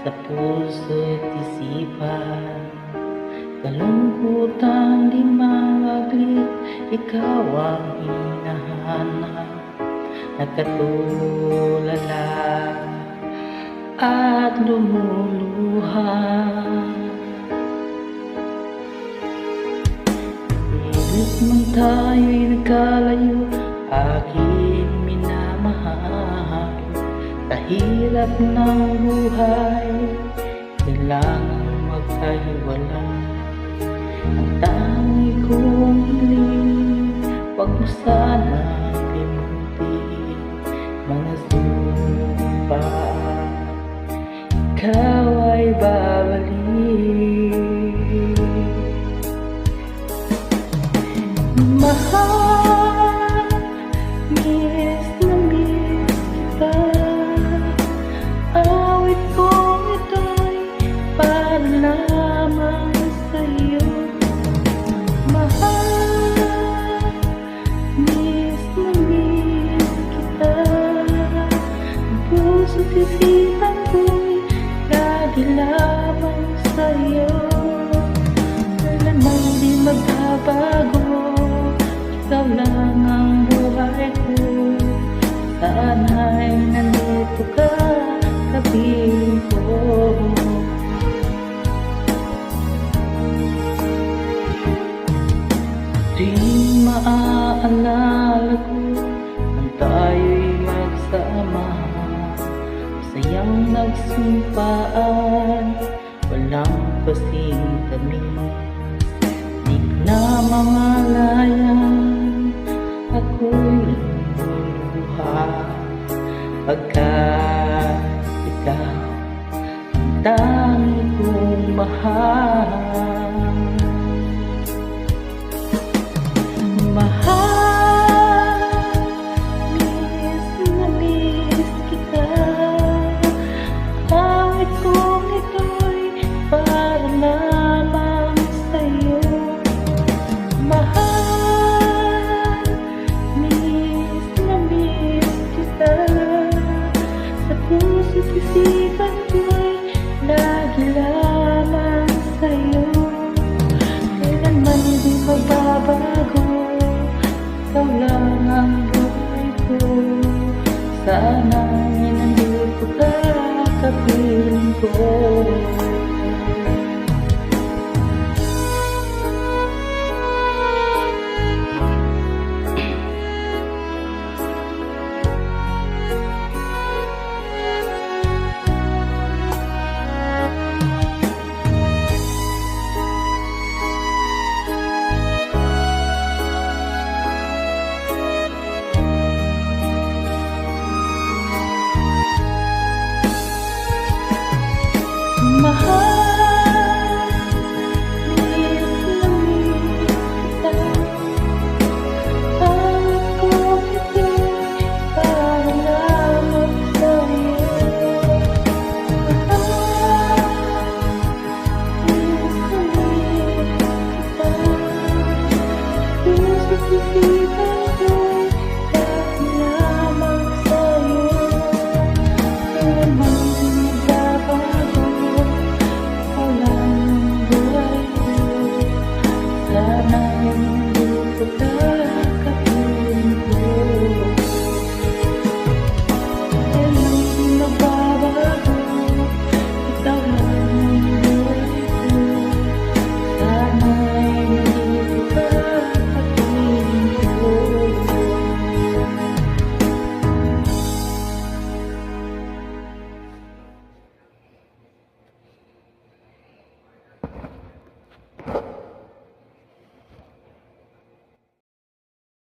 sa puso't isipan. Kalungkutan di mawaglit, ikaw ang hinahanap. Nakatulala at lumuluha. Pilit man tayo'y nagkalayo, aking minamahal. Sa hirap ng buhay, kailangan magkahiwalay. Ang tangi kong hiling, wag mo sana limutin mga sumpa. Ikaw ay babalik. Mahal, miss na miss kita. Awit kong ito'y para lamang sa'yo. Mahal, miss na miss kita. Puso't isipan ko'y lagi lamang sa'yo. Wala nang di magbabago, ikaw lang ang buhay ko. Sana'y nandito ka, tabi ko. Di maaalala ko nang tayo'y magsama, masayang nagsumpaan, walang kasing tamis. Di na mamalayan, ako'y lumuluha pagkat ikaw ang tangi kong mahal.